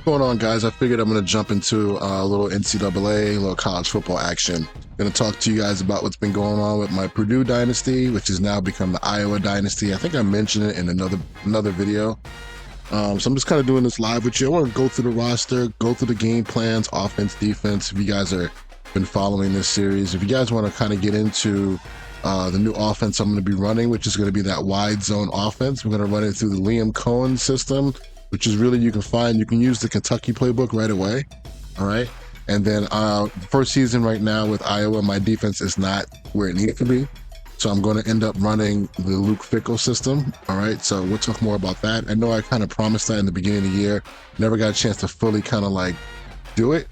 What's going on, guys? I figured I'm going to jump into a little NCAA, a little college football action. I'm going to talk to you guys about what's been going on with my Purdue dynasty, which has now become the Iowa dynasty. I think I mentioned it in another video. So I'm just kind of doing this live with you. I want to go through the roster, go through the game plans, offense, defense. If you guys are been following this series, if you guys want to kind of get into the new offense I'm going to be running, which is going to be that wide zone offense. We're going to run it through the Liam Cohen system, which is really, you can use the Kentucky playbook right away. All right. And then first season right now with Iowa, my defense is not where it needs to be. So I'm going to end up running the Luke Fickell system. All right. So we'll talk more about that. I know I kind of promised that in the beginning of the year. Never got a chance to fully kind of like do it.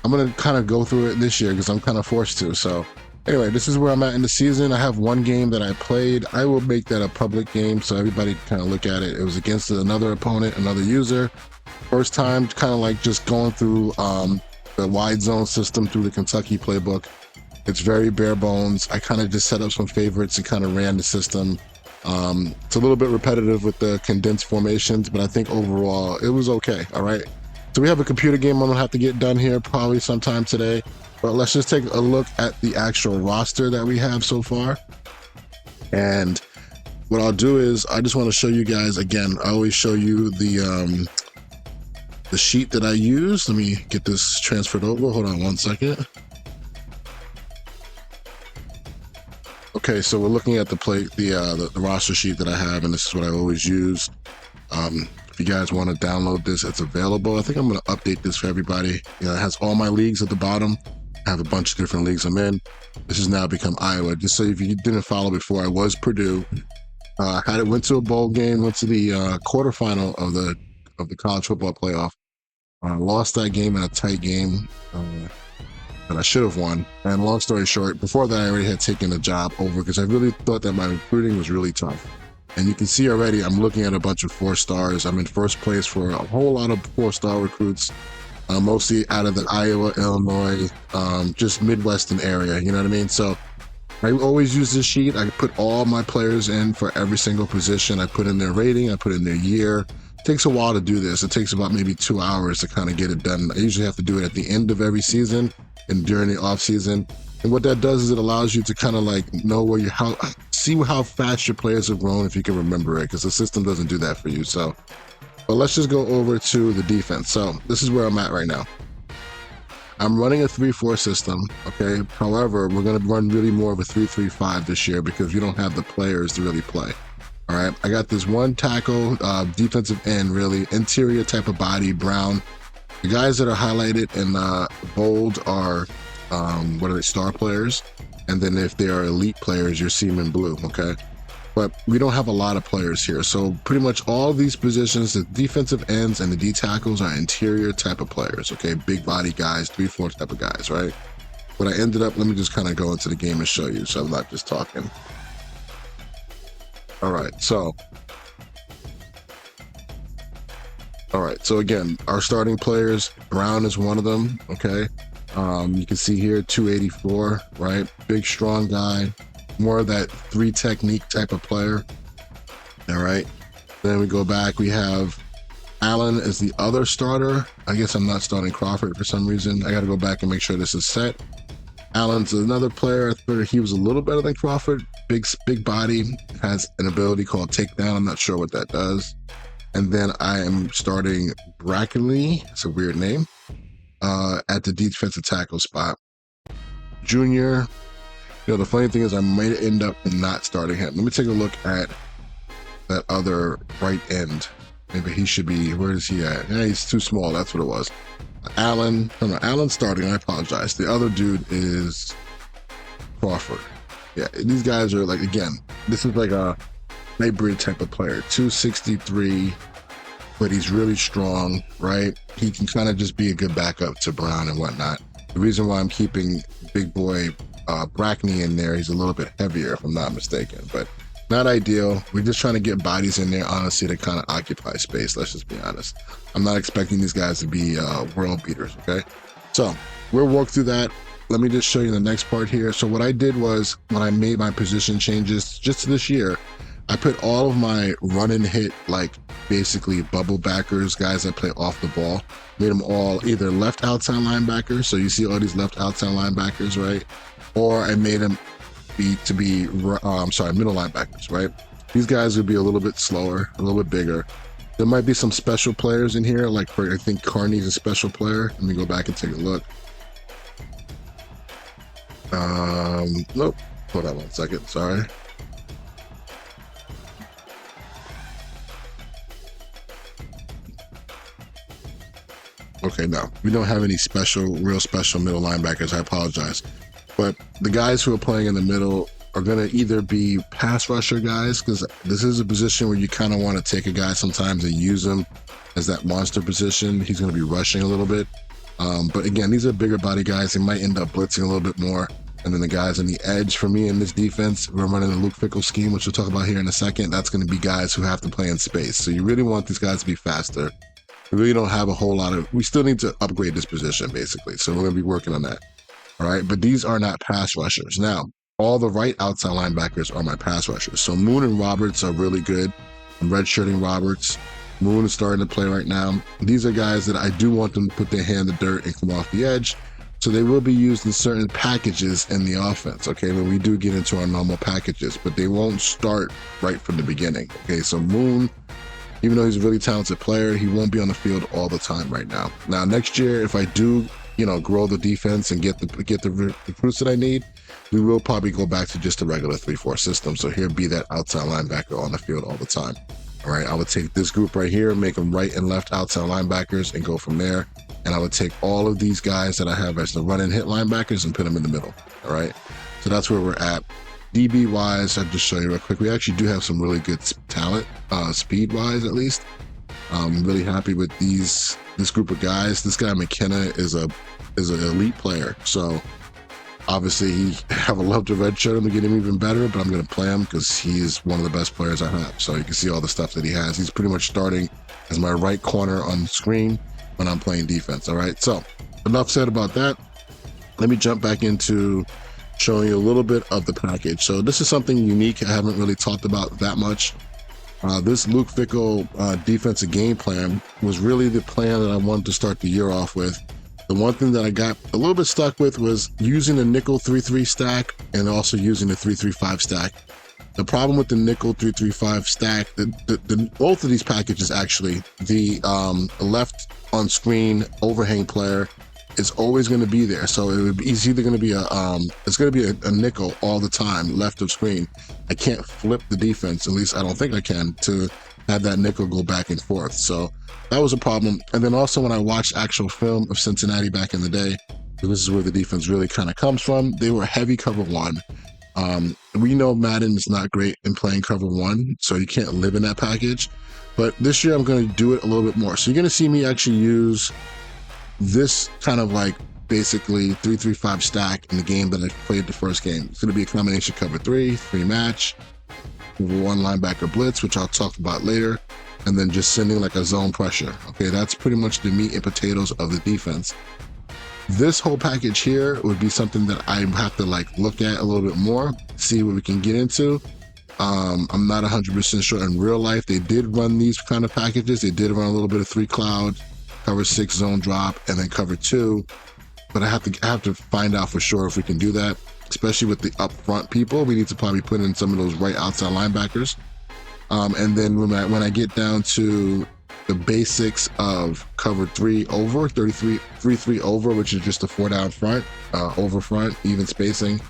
I'm going to kind of go through it this year because I'm kind of forced to. So anyway, this is where I'm at in the season. I have one game that I played. I will make that a public game so everybody can kind of look at it. It was against another opponent, another user. First time kind of like just going through the wide zone system through the Kentucky playbook. It's very bare bones. I kind of just set up some favorites and kind of ran the system. It's a little bit repetitive with the condensed formations, but I think overall it was okay. All right. So we have a computer game I'm gonna have to get done here probably sometime today. But let's just take a look at the actual roster that we have so far. And what I'll do is I just want to show you guys again. I always show you the sheet that I use. Let me get this transferred over. Hold on one second. Okay, so we're looking at the roster sheet that I have, and this is what I always use. If you guys want to download this, it's available. I think I'm going to update this for everybody. You know, it has all my leagues at the bottom. I have a bunch of different leagues I'm in. This has now become Iowa. Just so if you didn't follow before, I was Purdue. Went to a bowl game, went to the quarterfinal of the college football playoff. Lost that game in a tight game that I should have won. And long story short, before that, I already had taken the job over because I really thought that my recruiting was really tough. And you can see already, I'm looking at a bunch of 4-stars. I'm in first place for a whole lot of 4-star recruits. Mostly out of the Iowa, Illinois, just Midwestern area, you know what I mean? So I always use this sheet. I put all my players in for every single position. I put in their rating, I put in their year. It takes a while to do this. It takes about maybe 2 hours to kind of get it done. I usually have to do it at the end of every season and during the off season. And what that does is it allows you to kind of like know see how fast your players have grown if you can remember it, because the system doesn't do that for you. So. But let's just go over to the defense. So this is where I'm at right now. I'm running a 3-4 system, okay? However, we're gonna run really more of a 3-3-5 this year because we don't have the players to really play. All right, I got this one tackle, defensive end, really, interior type of body, brown. The guys that are highlighted in bold are, star players. And then if they are elite players, you're seeing them in blue, okay? But we don't have a lot of players here. So pretty much all these positions, the defensive ends and the D tackles are interior type of players, okay? Big body guys, 3-4 type of guys, right? What I ended up, let me just kind of go into the game and show you so I'm not just talking. All right, so again, our starting players, Brown is one of them, okay? You can see here, 284, right? Big, strong guy. More of that 3 technique type of player. All right. Then we go back. We have Allen as the other starter. I guess I'm not starting Crawford for some reason. I got to go back and make sure this is set. Allen's another player. I thought he was a little better than Crawford. Big body, has an ability called takedown. I'm not sure what that does. And then I am starting Brackley. It's a weird name. At the defensive tackle spot. Junior. You know, the funny thing is I might end up not starting him. Let me take a look at that other right end. Maybe he should be, where is he at? Yeah, he's too small. That's what it was. Allen, no, Allen's starting. I apologize. The other dude is Crawford. Yeah, these guys are like, again, this is like a hybrid type of player. 263, but he's really strong, right? He can kind of just be a good backup to Brown and whatnot. The reason why I'm keeping big boy Brackney in there, he's a little bit heavier if I'm not mistaken, but not ideal. We're just trying to get bodies in there, honestly, to kind of occupy space. Let's just be honest. I'm not expecting these guys to be world beaters, okay? So we'll walk through that. Let me just show you the next part here. So what I did was when I made my position changes just this year, I put all of my run and hit, like basically bubble backers, guys that play off the ball, made them all either left outside linebackers. So you see all these left outside linebackers, right? Or I made them middle linebackers, right? These guys would be a little bit slower, a little bit bigger. There might be some special players in here, like I think Carney's a special player. Let me go back and take a look. Nope. Hold on 1 second. Sorry. Okay, no, we don't have any real special middle linebackers. I apologize. But the guys who are playing in the middle are going to either be pass rusher guys, because this is a position where you kind of want to take a guy sometimes and use him as that monster position. He's going to be rushing a little bit. But again, these are bigger body guys. They might end up blitzing a little bit more. And then the guys on the edge, for me in this defense, we're running the Luke Fickell scheme, which we'll talk about here in a second. That's going to be guys who have to play in space. So you really want these guys to be faster. We really don't have a whole lot of, we still need to upgrade this position basically. So we're going to be working on that. All right. But these are not pass rushers. Now, all the right outside linebackers are my pass rushers. So Moon and Roberts are really good. I'm redshirting Roberts. Moon is starting to play right now. These are guys that I do want them to put their hand in the dirt and come off the edge. So they will be used in certain packages in the offense, okay, when we do get into our normal packages, but they won't start right from the beginning, okay? So Moon, even though he's a really talented player, he won't be on the field all the time right now. Now, next year, if I do, grow the defense and get the recruits that I need, we will probably go back to just a regular 3-4 system. So he'll be that outside linebacker on the field all the time. All right, I would take this group right here, make them right and left outside linebackers and go from there. And I would take all of these guys that I have as the run and hit linebackers and put them in the middle. All right, so that's where we're at. DB wise, I'll just show you real quick. We actually do have some really good talent, speed wise at least. I'm really happy with this group of guys. This guy McKenna is an elite player. So obviously, I would love to redshirt him to get him even better, but I'm going to play him because he is one of the best players I have. So you can see all the stuff that he has. He's pretty much starting as my right corner on screen when I'm playing defense. All right, so enough said about that. Let me jump back into showing you a little bit of the package. So this is something unique I haven't really talked about that much. This Luke Fickell defensive game plan was really the plan that I wanted to start the year off with. The one thing that I got a little bit stuck with was using the nickel 3-3 stack and also using the 3-3-5 stack. The problem with the nickel 3-3-5 stack, both of these packages actually, the left on screen overhang player is always going to be there. So it's either going to be a nickel all the time left of screen. I can't flip the defense, at least I don't think I can, to have that nickel go back and forth. So that was a problem. And then also when I watched actual film of Cincinnati back in the day, this is where the defense really kind of comes from. They were heavy cover one. We know Madden is not great in playing cover one, so you can't live in that package. But this year I'm going to do it a little bit more. So you're going to see me actually use this kind of like basically 3-3-5 stack in the game that I played the first game. It's going to be a combination cover 3 match, one linebacker blitz, which I'll talk about later, and then just sending like a zone pressure. Okay, that's pretty much the meat and potatoes of the defense. This whole package here would be something that I have to like look at a little bit more, see what we can get into. I'm not 100% sure in real life. They did run these kind of packages. They did run a little bit of 3 cloud, cover 6 zone drop, and then cover 2. But I have to find out for sure if we can do that, especially with the up front people. We need to probably put in some of those right outside linebackers. And then when I get down to the basics of cover 3 over, 3-3 over, which is just a 4 down front, over front, even spacing.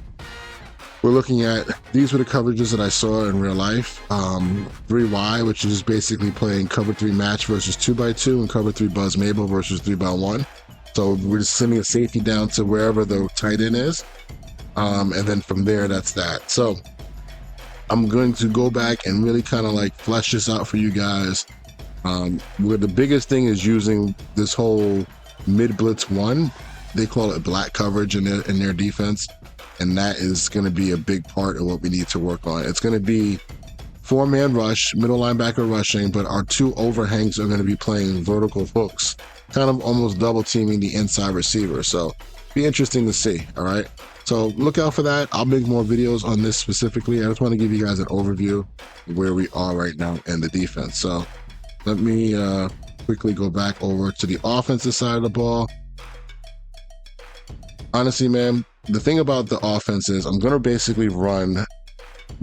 We're looking at, these were the coverages that I saw in real life. 3Y, which is basically playing cover 3 match versus 2x2, and cover 3 Buzz Mabel versus 3x1. So we're just sending a safety down to wherever the tight end is. And then from there, that's that. So I'm going to go back and really kind of like flesh this out for you guys. Where the biggest thing is using this whole mid blitz 1. They call it black coverage in their defense. And that is going to be a big part of what we need to work on. It's going to be 4-man rush, middle linebacker rushing, but our 2 overhangs are going to be playing vertical hooks, kind of almost double teaming the inside receiver. So be interesting to see. All right. So look out for that. I'll make more videos on this specifically. I just want to give you guys an overview of where we are right now in the defense. So let me quickly go back over to the offensive side of the ball. Honestly, man, the thing about the offense is I'm going to basically run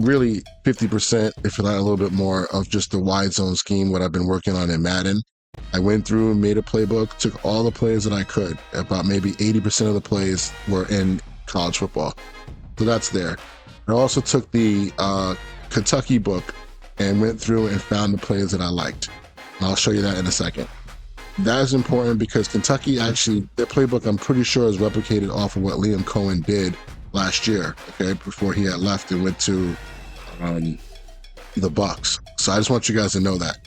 really 50%, if not a little bit more, of just the wide zone scheme, what I've been working on in Madden. I went through and made a playbook, took all the plays that I could. About maybe 80% of the plays were in college football. So that's there. I also took the Kentucky book and went through and found the plays that I liked. And I'll show you that in a second. That is important because Kentucky actually, their playbook, I'm pretty sure, is replicated off of what Liam Cohen did last year, okay, before he had left and went to the Bucks. So I just want you guys to know that.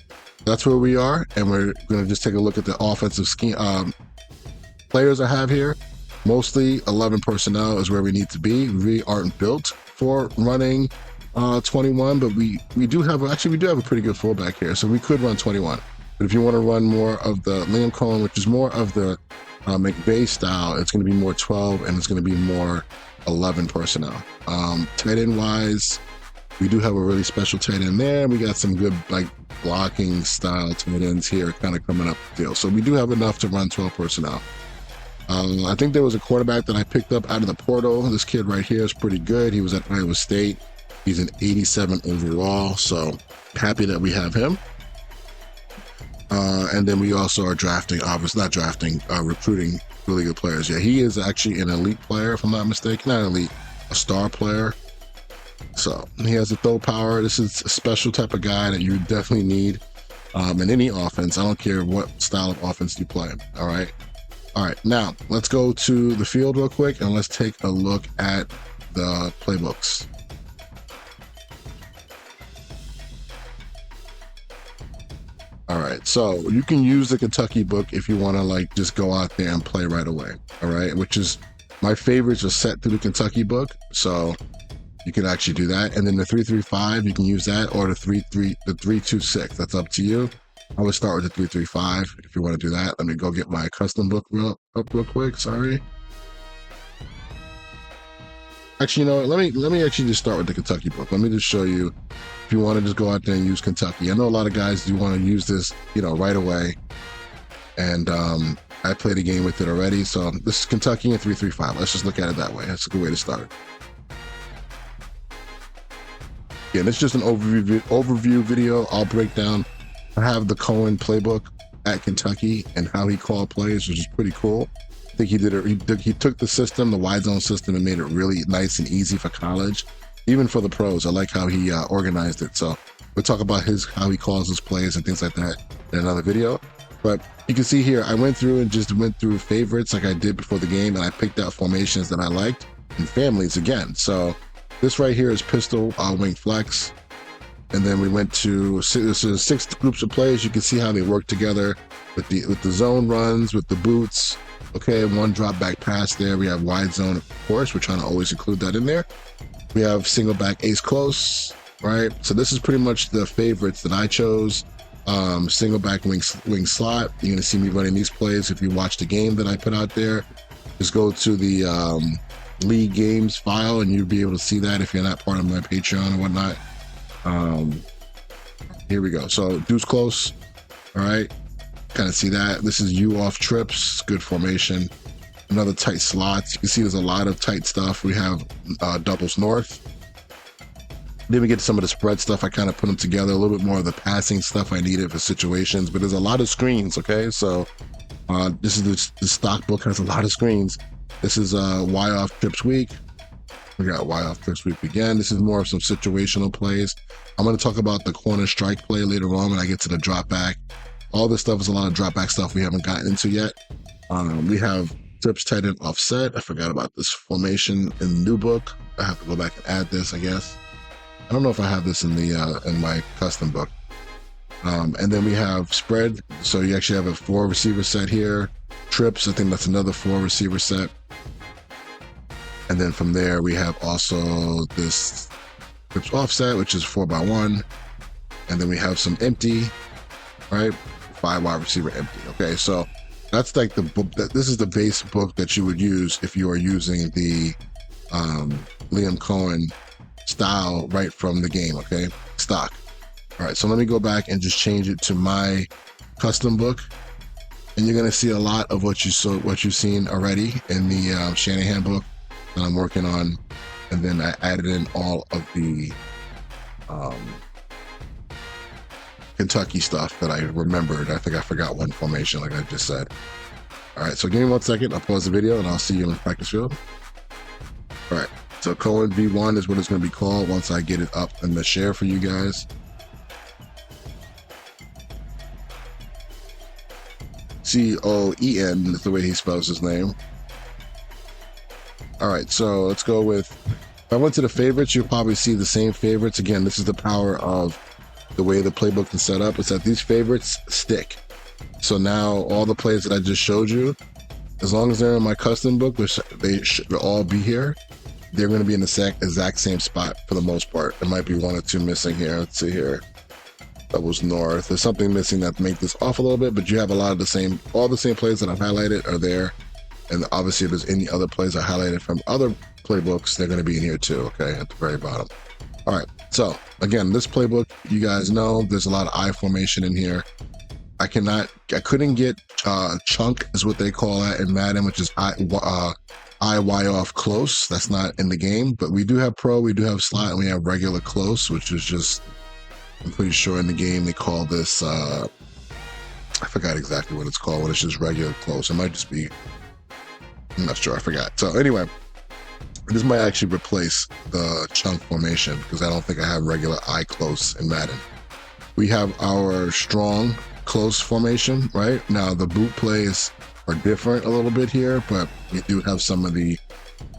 That's where we are, and we're going to just take a look at the offensive scheme. Players I have here, mostly 11 personnel is where we need to be. We aren't built for running 21, but we do have a pretty good fullback here, so we could run 21. But if you want to run more of the Liam Cohen, which is more of the McVay style, it's going to be more 12, and it's going to be more 11 personnel. Tight end wise, we do have a really special tight end there. We got some good blocking style tight ends here kind of coming up the deal. So we do have enough to run 12 personnel. I think there was a quarterback that I picked up out of the portal. This kid right here is pretty good. He was at Iowa State. He's an 87 overall, so happy that we have him. And then we also are recruiting really good players. Yeah, he is actually an elite player, if I'm not mistaken. Not elite, a star player. So he has the throw power. This is a special type of guy that you definitely need in any offense. I don't care what style of offense you play. All right. Now let's go to the field real quick and let's take a look at the playbooks. All right, so you can use the Kentucky book if you want to just go out there and play right away. All right, which is my favorites are set through the Kentucky book, so you can actually do that. And then the 3-3-5, you can use that, or the 3-2-6. That's up to you. I would start with the 3-3-5 if you want to do that. Let me go get my custom book real quick. Sorry. Actually, you know what? Let me actually just start with the Kentucky book. Let me just show you if you want to just go out there and use Kentucky. I know a lot of guys do want to use this, right away. And I played a game with it already. So this is Kentucky and 3-3-5. Let's just look at it that way. That's a good way to start. Yeah, it's just an overview video. I'll break down. I have the Cohen playbook at Kentucky and how he called plays, which is pretty cool. I think he did it. He took the system, the wide zone system, and made it really nice and easy for college, even for the pros. I like how he organized it. So we'll talk about how he calls his plays and things like that in another video. But you can see here, I went through favorites like I did before the game, and I picked out formations that I liked and families again. So this right here is pistol wing flex. And then we went to 6 groups of plays. You can see how they work together with the zone runs, with the boots. Okay, one drop back pass there. We have wide zone, of course. We're trying to always include that in there. We have single back ace close, right? So this is pretty much the favorites that I chose. Single back wing slot. You're gonna see me running these plays. If you watch the game that I put out there, just go to the league games file and you'll be able to see that if you're not part of my Patreon or whatnot. Here we go. So deuce close. All right. Kind of see that. This is U off trips. Good formation. Another tight slots. You can see there's a lot of tight stuff. We have doubles north. Then we get to some of the spread stuff. I kind of put them together. A little bit more of the passing stuff I needed for situations, but there's a lot of screens. Okay. So this is the stock book has a lot of screens. This is Y off trips week. We got Y off trips week again. This is more of some situational plays. I'm going to talk about the corner strike play later on when I get to the drop back. All this stuff is a lot of drop back stuff we haven't gotten into yet. We have trips tight end offset. I forgot about this formation in the new book. I have to go back and add this, I guess. I don't know if I have this in the in my custom book. And then we have spread. So you actually have a 4 receiver set here. Trips, I think that's another 4 receiver set. And then from there, we have also this trips offset, which is 4x1. And then we have some empty, right? 5 wide receiver empty. Okay, so that's like the book. This is the base book that you would use if you are using the Liam Cohen style right from the game, okay? Stock. All right, so let me go back and just change it to my custom book. And you're gonna see a lot of what you've seen already in the Shanahan book that I'm working on. And then I added in all of the Kentucky stuff that I remembered. I think I forgot one formation, like I just said. All right, so give me 1 second. I'll pause the video and I'll see you in the practice field. All right, so Cohen V1 is what it's going to be called once I get it up in the share for you guys. Coen is the way he spells his name. All right, so let's go with, if I went to the favorites, you'll probably see the same favorites. Again, this is the power of the way the playbook is set up. Is that these favorites stick. So now all the plays that I just showed you, as long as they're in my custom book, which they should all be here, they're going to be in the exact same spot for the most part. There might be one or two missing here. Let's see here. That was north. There's something missing that make this off a little bit, but you have a lot of the same, all the same plays that I've highlighted are there. And obviously if there's any other plays I highlighted from other playbooks, they're going to be in here too, okay, at the very bottom. All right, so again, this playbook, you guys know there's a lot of I formation in here. I couldn't get chunk is what they call that in Madden, which is I Y off close. That's not in the game, but we do have pro, we do have slot, and we have regular close, which is just, I'm pretty sure in the game they call this, I forgot exactly what it's called when it's just regular close. It might just be, I'm not sure, I forgot. So anyway, this might actually replace the chunk formation because I don't think I have regular I close in Madden. We have our strong close formation, right? Now the boot plays are different a little bit here, but we do have some of the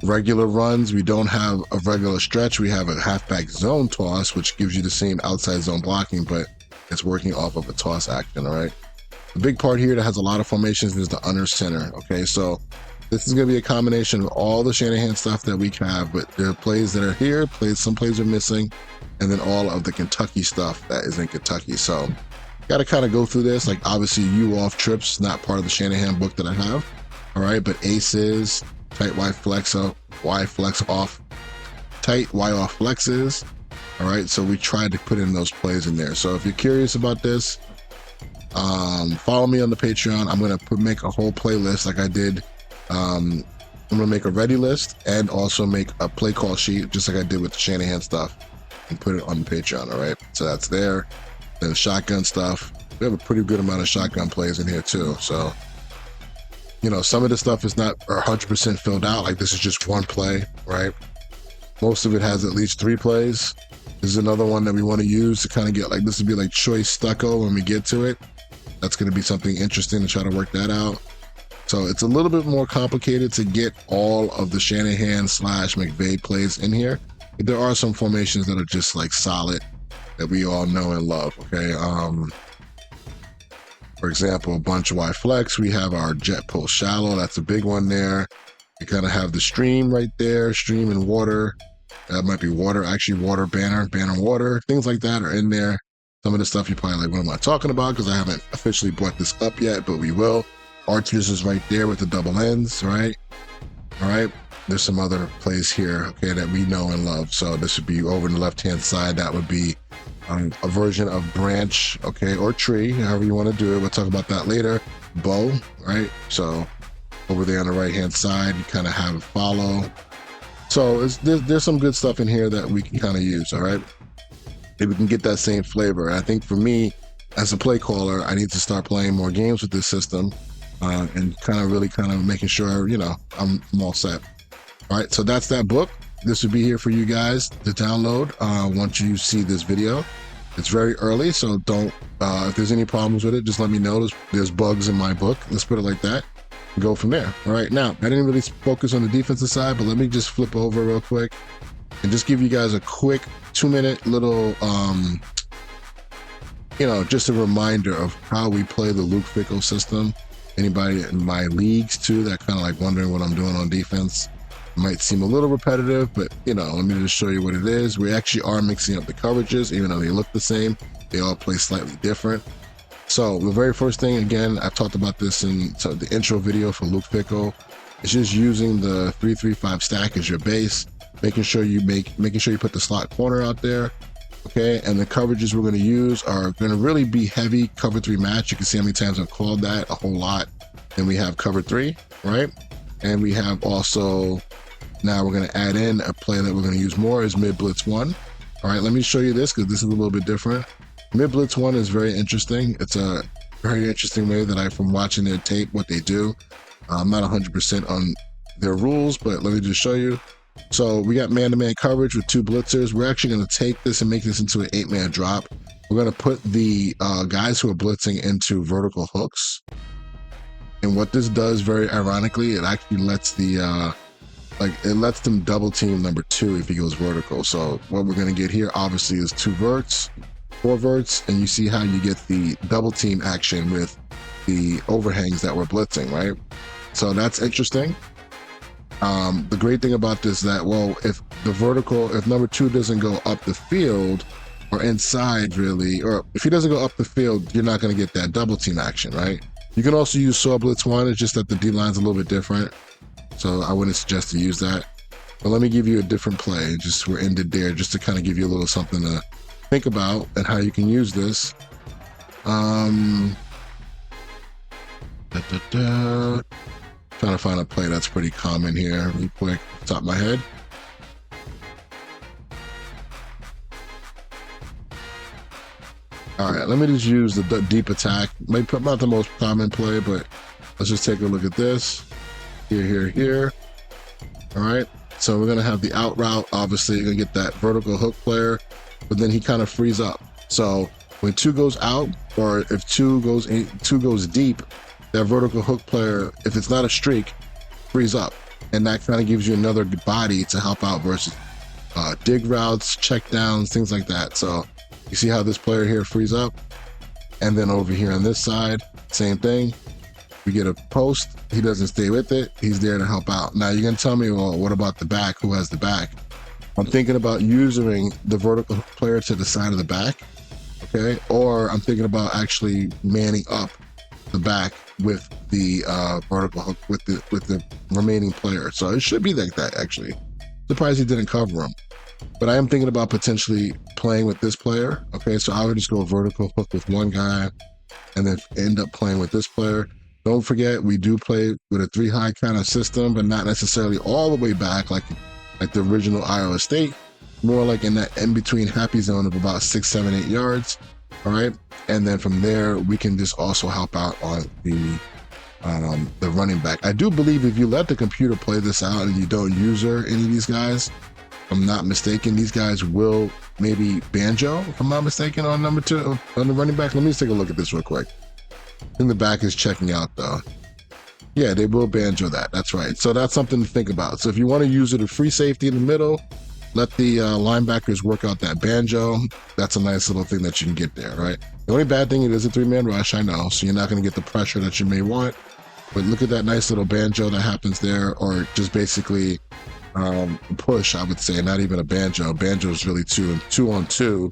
regular runs. We don't have a regular stretch. We have a halfback zone toss, which gives you the same outside zone blocking, but it's working off of a toss action, all right? The big part here that has a lot of formations is the under center, okay? So this is going to be a combination of all the Shanahan stuff that we have, but there are plays that are here, some plays are missing, and then all of the Kentucky stuff that is in Kentucky. So got to kind of go through this. Like obviously U off trips, not part of the Shanahan book that I have, all right? But aces, tight Y flex up, Y flex off, tight Y off flexes, all right? So we tried to put in those plays in there. So if you're curious about this, follow me on the Patreon. I'm going to make a whole playlist like I did. I'm going to make a ready list and also make a play call sheet, just like I did with the Shanahan stuff, and put it on the Patreon, all right? So that's there. Then shotgun stuff. We have a pretty good amount of shotgun plays in here too. So, you know, some of the stuff is not 100% filled out. Like this is just one play, right? Most of it has at least 3 plays. This is another one that we want to use to kind of get, like, this would be like choice stucco when we get to it. That's going to be something interesting to try to work that out. So it's a little bit more complicated to get all of the Shanahan / McVay plays in here. But there are some formations that are just like solid that we all know and love, okay? For example, bunch Y flex, we have our jet post shallow. That's a big one there. We kind of have the stream right there, stream and water. That might be water, actually water banner water. Things like that are in there. Some of the stuff you're probably like, what am I talking about? Because I haven't officially brought this up yet, but we will. Archers is right there with the double ends, right? All right. There's some other plays here, okay, that we know and love. So this would be over in the left-hand side. That would be a version of branch, okay, or tree, however you want to do it. We'll talk about that later. Bow, right? So over there on the right-hand side, you kind of have follow. So there's some good stuff in here that we can kind of use, all right? If we can get that same flavor. And I think for me, as a play caller, I need to start playing more games with this system. And really making sure, you know, I'm all set. All right, so that's that book. This will be here for you guys to download once you see this video. It's very early, so don't, if there's any problems with it, just let me know. There's bugs in my book. Let's put it like that. Go from there. All right, now, I didn't really focus on the defensive side, but let me just flip over real quick and just give you guys a quick 2-minute little, you know, just a reminder of how we play the Luke Fickell system. Anybody in my leagues too that kind of like wondering what I'm doing on defense, might seem a little repetitive, but you know, let me just show you what it is. We actually are mixing up the coverages, even though they look the same, they all play slightly different. So the very first thing, again, I've talked about this in the intro video for Luke Fickell. It's just using the 3-3-5 stack as your base, making sure you put the slot corner out there. Okay, and the coverages we're going to use are going to really be heavy cover 3 match. You can see how many times I've called that, a whole lot. Then we have cover 3, right? And we have also, now we're going to add in a play that we're going to use more is mid blitz 1. All right, let me show you this because this is a little bit different. Mid blitz 1 is very interesting. It's a very interesting way that from watching their tape, what they do. I'm not 100% on their rules, but let me just show you. So we got man-to-man coverage with 2 blitzers. We're actually going to take this and make this into an 8-man drop. We're going to put the guys who are blitzing into vertical hooks. And what this does, very ironically, it actually lets it lets them double team number 2 if he goes vertical. So what we're going to get here, obviously, is 2 verts, 4 verts, and you see how you get the double team action with the overhangs that we're blitzing, right? So that's interesting. The great thing about this is that, well, if number 2 doesn't go up the field or inside really, or if he doesn't go up the field, you're not going to get that double team action, right? You can also use saw blitz 1. It's just that the D line's a little bit different, so I wouldn't suggest to use that. But let me give you a different play. We're ended there, just to kind of give you a little something to think about and how you can use this. Trying to find a play that's pretty common here, real quick, top of my head. All right, let me just use the deep attack. Maybe not the most common play, but let's just take a look at this. Here. All right, so we're gonna have the out route. Obviously, you're gonna get that vertical hook player, but then he kind of frees up. So when 2 goes out, or if 2 goes deep, that vertical hook player, if it's not a streak, frees up. And that kind of gives you another body to help out versus dig routes, check downs, things like that. So you see how this player here frees up? And then over here on this side, same thing. We get a post. He doesn't stay with it. He's there to help out. Now you're going to tell me, well, what about the back? Who has the back? I'm thinking about using the vertical hook player to the side of the back. Okay. Or I'm thinking about actually manning up the back with the vertical hook with the remaining player. So it should be like that, actually. Surprised he didn't cover him. But I am thinking about potentially playing with this player. Okay, so I would just go vertical hook with one guy and then end up playing with this player. Don't forget, we do play with a 3 high kind of system, but not necessarily all the way back like the original Iowa State. More like in that in-between happy zone of about 6, 7, 8 yards. All right, and then from there we can just also help out on the running back. I do believe if you let the computer play this out and you don't use any of these guys, if I'm not mistaken, these guys will maybe banjo, if I'm not mistaken, on number 2 on the running back. Let me just take a look at this real quick. I think the back is checking out though. Yeah, they will banjo that. That's right. So that's something to think about. So if you want to use it a free safety in the middle, let the linebackers work out that banjo. That's a nice little thing that you can get there, right? The only bad thing, it is a 3-man rush, I know, so you're not going to get the pressure that you may want. But look at that nice little banjo that happens there, or just basically push, I would say, not even a banjo. Banjo is really 2 on 2,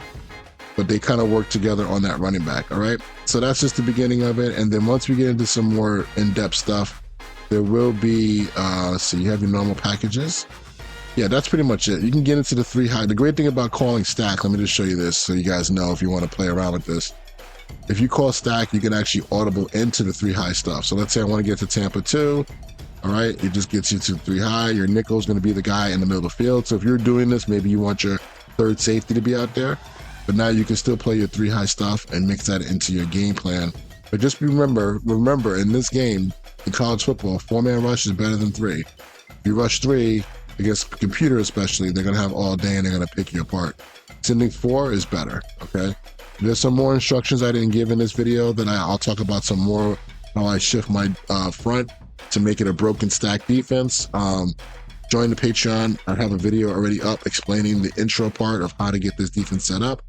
but they kind of work together on that running back, all right? So that's just the beginning of it. And then once we get into some more in-depth stuff, there will be, let's see, you have your normal packages. Yeah, that's pretty much it. You can get into the 3 high. The great thing about calling stack, let me just show you this so you guys know if you want to play around with this. If you call stack, you can actually audible into the 3 high stuff. So let's say I want to get to Tampa 2. All right, it just gets you to 3 high. Your nickel is going to be the guy in the middle of the field. So if you're doing this, maybe you want your 3rd safety to be out there. But now you can still play your 3 high stuff and mix that into your game plan. But just remember in this game, in college football, 4-man rush is better than 3. If you rush 3, against computer especially, they're going to have all day and they're going to pick you apart. Sending 4 is better, okay? There's some more instructions I didn't give in this video that I'll talk about some more, how I shift my front to make it a broken stack defense. Join the Patreon. I have a video already up explaining the intro part of how to get this defense set up.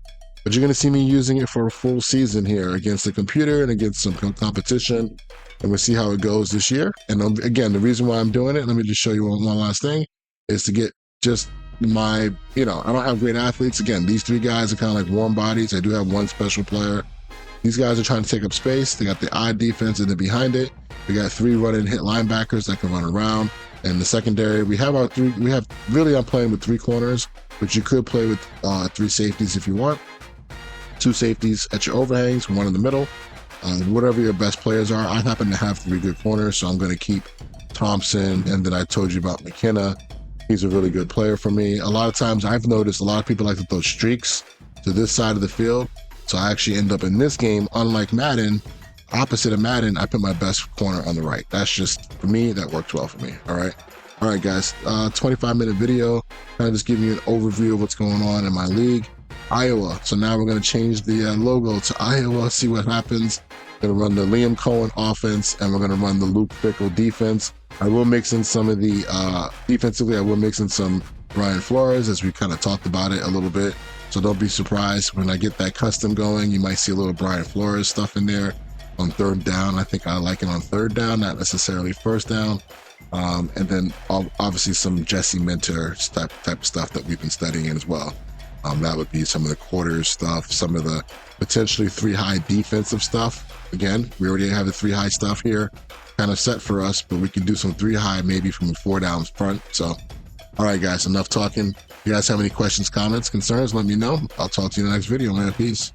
But you're going to see me using it for a full season here against the computer and against some competition. And we'll see how it goes this year. And again, the reason why I'm doing it, let me just show you one last thing, is to get just my, I don't have great athletes. Again, these 3 guys are kind of like warm bodies. I do have one special player These guys are trying to take up space. They got the I defense and then behind it, we got 3 run and hit linebackers that can run around. And the secondary, we have really, I'm playing with 3 corners, but you could play with 3 safeties if you want. 2 safeties at your overhangs, 1 in the middle. Whatever your best players are. I happen to have 3 good corners, so I'm going to keep Thompson, and then I told you about McKenna. He's a really good player for me. A lot of times I've noticed a lot of people like to throw streaks to this side of the field. So I actually end up in this game, unlike Madden, opposite of Madden, I put my best corner on the right. That's just, for me, that works well for me. All right, guys, 25-minute video, kind of just giving you an overview of what's going on in my league. Iowa. So now we're going to change the logo to Iowa, see what happens. Going to run the Liam Cohen offense, and we're going to run the Luke Fickell defense. I will mix in some of the defensively, I will mix in some Brian Flores, as we kind of talked about it a little bit. So don't be surprised when I get that custom going. You might see a little Brian Flores stuff in there on 3rd down. I think I like it on 3rd down, not necessarily 1st down. And then obviously some Jesse Minter type of stuff that we've been studying in as well. That would be some of the quarters stuff, some of the potentially 3 high defensive stuff. Again, we already have the 3 high stuff here kind of set for us, but we can do some 3 high maybe from a 4 down front. So, all right, guys, enough talking. If you guys have any questions, comments, concerns, let me know. I'll talk to you in the next video, man. Peace.